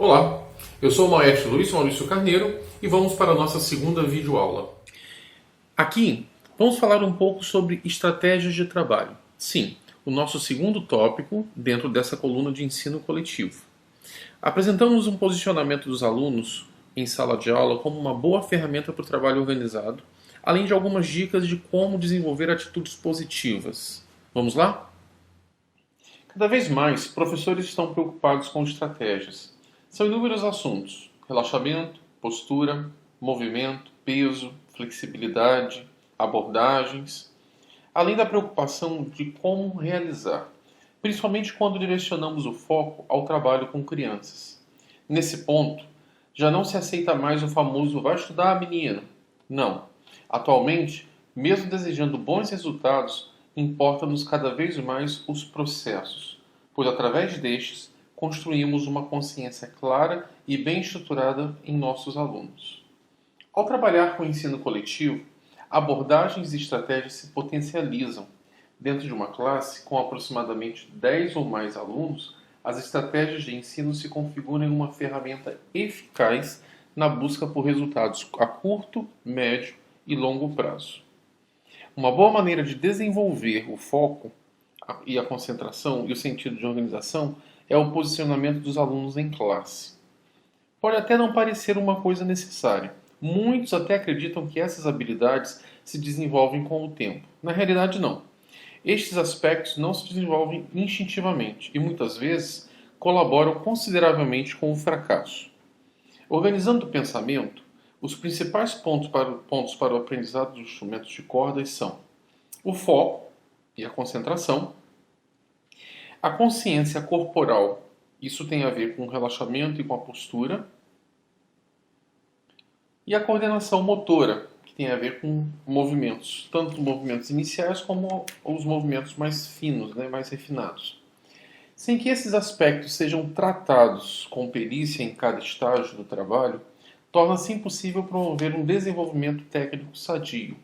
Olá, eu sou o maestro Luiz Maurício Carneiro e vamos para a nossa segunda videoaula. Aqui vamos falar um pouco sobre estratégias de trabalho. Sim, o nosso segundo tópico dentro dessa coluna de ensino coletivo. Apresentamos um posicionamento dos alunos em sala de aula como uma boa ferramenta para o trabalho organizado, além de algumas dicas de como desenvolver atitudes positivas. Vamos lá? Cada vez mais, professores estão preocupados com estratégias. São inúmeros assuntos: relaxamento, postura, movimento, peso, flexibilidade, abordagens, além da preocupação de como realizar, principalmente quando direcionamos o foco ao trabalho com crianças. Nesse ponto, já não se aceita mais o famoso "vai estudar, menina". Não. Atualmente, mesmo desejando bons resultados, importa-nos cada vez mais os processos, pois através destes construímos uma consciência clara e bem estruturada em nossos alunos. Ao trabalhar com o ensino coletivo, abordagens e estratégias se potencializam. Dentro de uma classe com aproximadamente 10 ou mais alunos, as estratégias de ensino se configuram em uma ferramenta eficaz na busca por resultados a curto, médio e longo prazo. Uma boa maneira de desenvolver o foco e a concentração e o sentido de organização é o posicionamento dos alunos em classe. Pode até não parecer uma coisa necessária. Muitos até acreditam que essas habilidades se desenvolvem com o tempo. Na realidade, não. Estes aspectos não se desenvolvem instintivamente e muitas vezes colaboram consideravelmente com o fracasso. Organizando o pensamento, os principais pontos para o aprendizado dos instrumentos de cordas são o foco e a concentração, a consciência corporal, isso tem a ver com o relaxamento e com a postura, e a coordenação motora, que tem a ver com movimentos, tanto movimentos iniciais como os movimentos mais finos, mais refinados. Sem que esses aspectos sejam tratados com perícia em cada estágio do trabalho, torna-se impossível promover um desenvolvimento técnico sadio.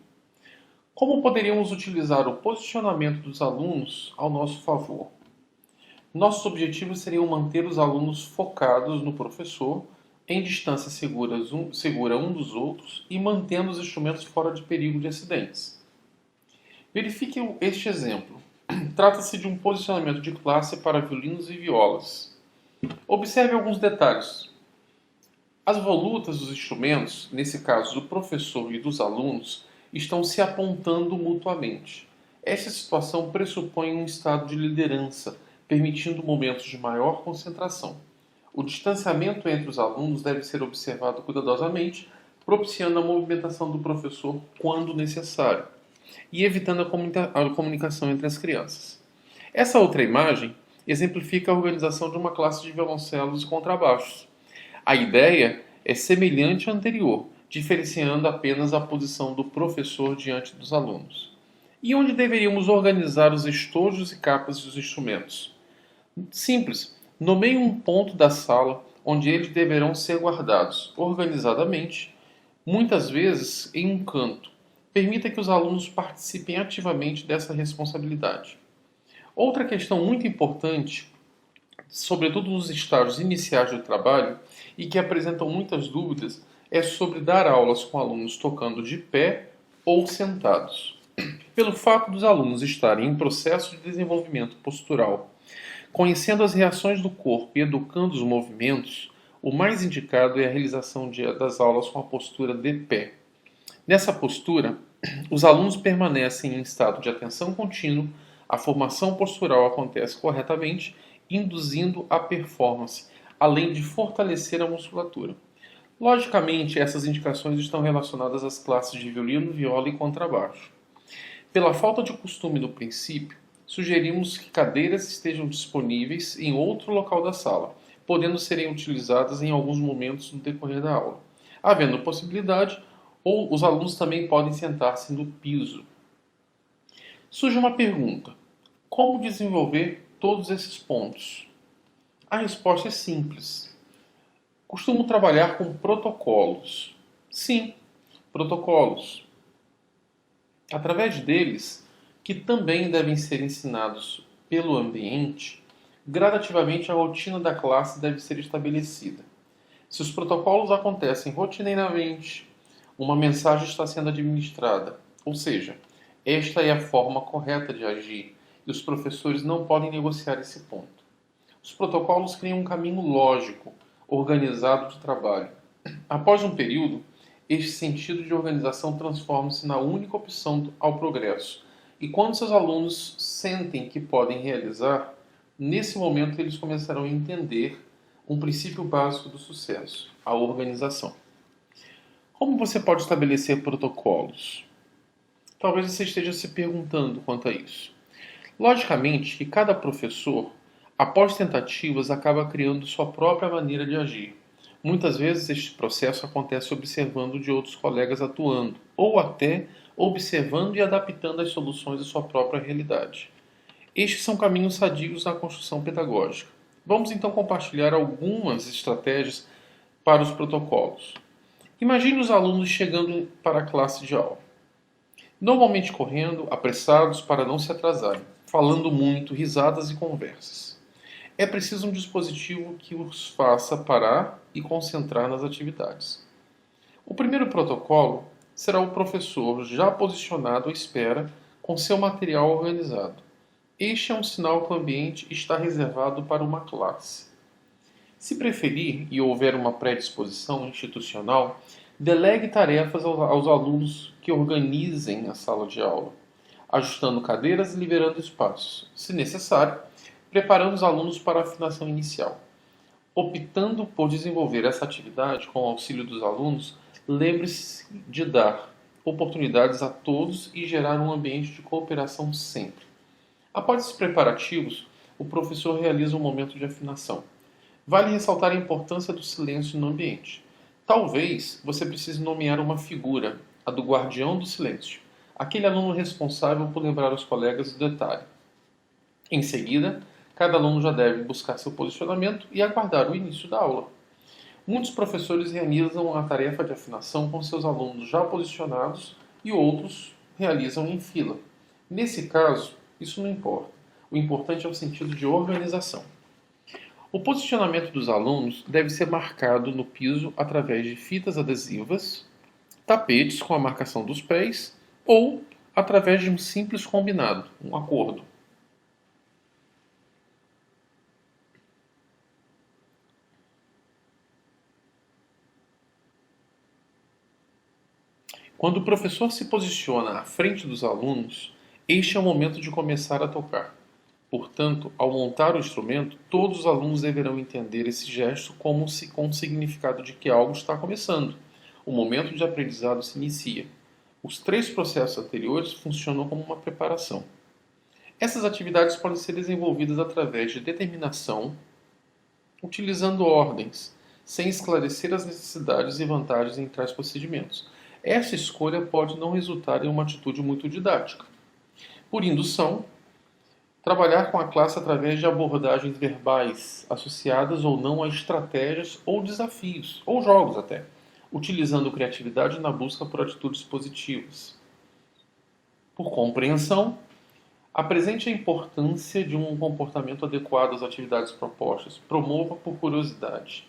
Como poderíamos utilizar o posicionamento dos alunos ao nosso favor? Nossos objetivos seriam manter os alunos focados no professor, em distância segura um dos outros e mantendo os instrumentos fora de perigo de acidentes. Verifique este exemplo. Trata-se de um posicionamento de classe para violinos e violas. Observe alguns detalhes. As volutas dos instrumentos, nesse caso do professor e dos alunos, estão se apontando mutuamente. Esta situação pressupõe um estado de liderança, permitindo momentos de maior concentração. O distanciamento entre os alunos deve ser observado cuidadosamente, propiciando a movimentação do professor quando necessário e evitando a comunicação entre as crianças. Essa outra imagem exemplifica a organização de uma classe de violoncelos e contrabaixos. A ideia é semelhante à anterior, diferenciando apenas a posição do professor diante dos alunos. E onde deveríamos organizar os estojos e capas dos instrumentos? Simples. Nomeie um ponto da sala onde eles deverão ser guardados organizadamente, muitas vezes em um canto. Permita que os alunos participem ativamente dessa responsabilidade. Outra questão muito importante, sobretudo nos estágios iniciais do trabalho, e que apresentam muitas dúvidas, é sobre dar aulas com alunos tocando de pé ou sentados. Pelo fato dos alunos estarem em processo de desenvolvimento postural, conhecendo as reações do corpo e educando os movimentos, o mais indicado é a realização das aulas com a postura de pé. Nessa postura, os alunos permanecem em estado de atenção contínua, a formação postural acontece corretamente, induzindo a performance, além de fortalecer a musculatura. Logicamente, essas indicações estão relacionadas às classes de violino, viola e contrabaixo. Pela falta de costume do princípio, sugerimos que cadeiras estejam disponíveis em outro local da sala, podendo serem utilizadas em alguns momentos no decorrer da aula. Havendo possibilidade, ou os alunos também podem sentar-se no piso. Surge uma pergunta: como desenvolver todos esses pontos? A resposta é simples. Costumo trabalhar com protocolos. Sim, protocolos. Através deles, que também devem ser ensinados pelo ambiente, gradativamente a rotina da classe deve ser estabelecida. Se os protocolos acontecem rotineiramente, uma mensagem está sendo administrada, ou seja, esta é a forma correta de agir e os professores não podem negociar esse ponto. Os protocolos criam um caminho lógico, organizado de trabalho. Após um período, este sentido de organização transforma-se na única opção ao progresso. E quando seus alunos sentem que podem realizar, nesse momento eles começarão a entender um princípio básico do sucesso, a organização. Como você pode estabelecer protocolos? Talvez você esteja se perguntando quanto a isso. Logicamente que cada professor, após tentativas, acaba criando sua própria maneira de agir. Muitas vezes este processo acontece observando de outros colegas atuando, ou até observando e adaptando as soluções à sua própria realidade. Estes são caminhos sadios na construção pedagógica. Vamos então compartilhar algumas estratégias para os protocolos. Imagine os alunos chegando para a classe de aula. Normalmente correndo, apressados para não se atrasarem, falando muito, risadas e conversas. É preciso um dispositivo que os faça parar e concentrar nas atividades. O primeiro protocolo será o professor já posicionado à espera com seu material organizado. Este é um sinal que o ambiente está reservado para uma classe. Se preferir e houver uma predisposição institucional, delegue tarefas aos alunos que organizem a sala de aula, ajustando cadeiras e liberando espaços. Se necessário, preparando os alunos para a afinação inicial. Optando por desenvolver essa atividade com o auxílio dos alunos, lembre-se de dar oportunidades a todos e gerar um ambiente de cooperação sempre. Após esses preparativos, o professor realiza um momento de afinação. Vale ressaltar a importância do silêncio no ambiente. Talvez você precise nomear uma figura, a do guardião do silêncio, aquele aluno responsável por lembrar os colegas do detalhe. Em seguida, cada aluno já deve buscar seu posicionamento e aguardar o início da aula. Muitos professores realizam a tarefa de afinação com seus alunos já posicionados e outros realizam em fila. Nesse caso, isso não importa. O importante é o sentido de organização. O posicionamento dos alunos deve ser marcado no piso através de fitas adesivas, tapetes com a marcação dos pés ou através de um simples combinado, um acordo. Quando o professor se posiciona à frente dos alunos, este é o momento de começar a tocar. Portanto, ao montar o instrumento, todos os alunos deverão entender esse gesto como com o significado de que algo está começando. O momento de aprendizado se inicia. Os três processos anteriores funcionam como uma preparação. Essas atividades podem ser desenvolvidas através de determinação, utilizando ordens, sem esclarecer as necessidades e vantagens em tais procedimentos. Essa escolha pode não resultar em uma atitude muito didática. Por indução, trabalhar com a classe através de abordagens verbais, associadas ou não a estratégias ou desafios, ou jogos até, utilizando criatividade na busca por atitudes positivas. Por compreensão, apresente a importância de um comportamento adequado às atividades propostas, promova por curiosidade.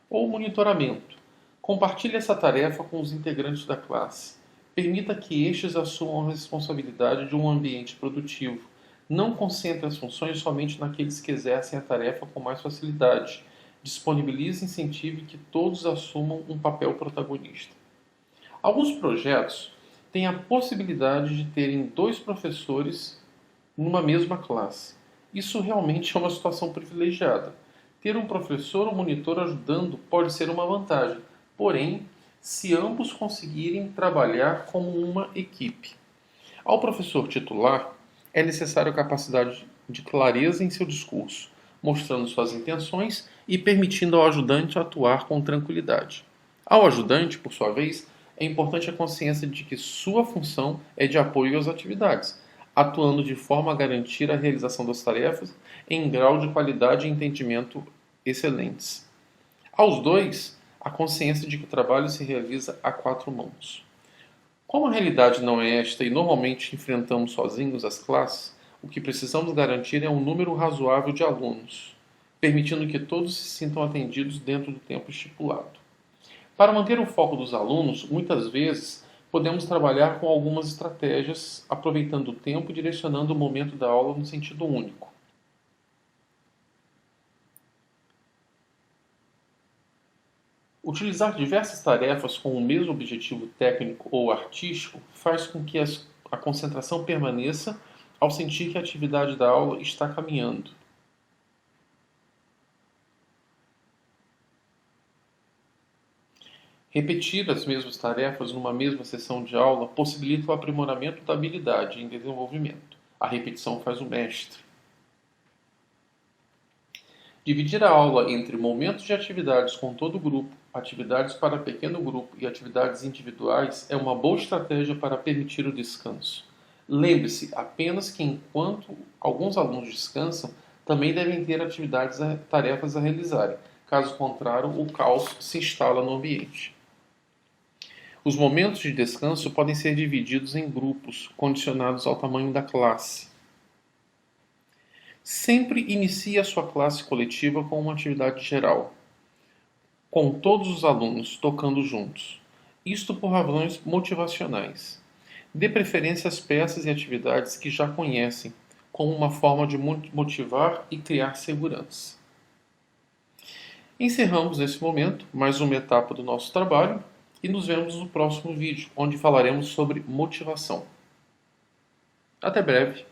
Ou monitoramento. Compartilhe essa tarefa com os integrantes da classe. Permita que estes assumam a responsabilidade de um ambiente produtivo. Não concentre as funções somente naqueles que exercem a tarefa com mais facilidade. Disponibilize e incentive que todos assumam um papel protagonista. Alguns projetos têm a possibilidade de terem 2 professores numa mesma classe. Isso realmente é uma situação privilegiada. Ter um professor ou monitor ajudando pode ser uma vantagem, porém, se ambos conseguirem trabalhar como uma equipe. Ao professor titular, é necessário a capacidade de clareza em seu discurso, mostrando suas intenções e permitindo ao ajudante atuar com tranquilidade. Ao ajudante, por sua vez, é importante a consciência de que sua função é de apoio às atividades, atuando de forma a garantir a realização das tarefas em grau de qualidade e entendimento excelentes. Aos dois, a consciência de que o trabalho se realiza a 4 mãos. Como a realidade não é esta e normalmente enfrentamos sozinhos as classes, o que precisamos garantir é um número razoável de alunos. permitindo que todos se sintam atendidos dentro do tempo estipulado. Para manter o foco dos alunos, muitas vezes podemos trabalhar com algumas estratégias, aproveitando o tempo e direcionando o momento da aula no sentido único. Utilizar diversas tarefas com o mesmo objetivo técnico ou artístico faz com que a concentração permaneça ao sentir que a atividade da aula está caminhando. Repetir as mesmas tarefas numa mesma sessão de aula possibilita o aprimoramento da habilidade em desenvolvimento. A repetição faz o mestre. Dividir a aula entre momentos de atividades com todo o grupo, atividades para pequeno grupo e atividades individuais é uma boa estratégia para permitir o descanso. Lembre-se apenas que enquanto alguns alunos descansam, também devem ter tarefas a realizarem. Caso contrário, o caos se instala no ambiente. Os momentos de descanso podem ser divididos em grupos, condicionados ao tamanho da classe. Sempre inicie a sua classe coletiva com uma atividade geral, com todos os alunos tocando juntos. Isto por razões motivacionais. Dê preferência às peças e atividades que já conhecem, como uma forma de motivar e criar segurança. Encerramos nesse momento mais uma etapa do nosso trabalho e nos vemos no próximo vídeo, onde falaremos sobre motivação. Até breve!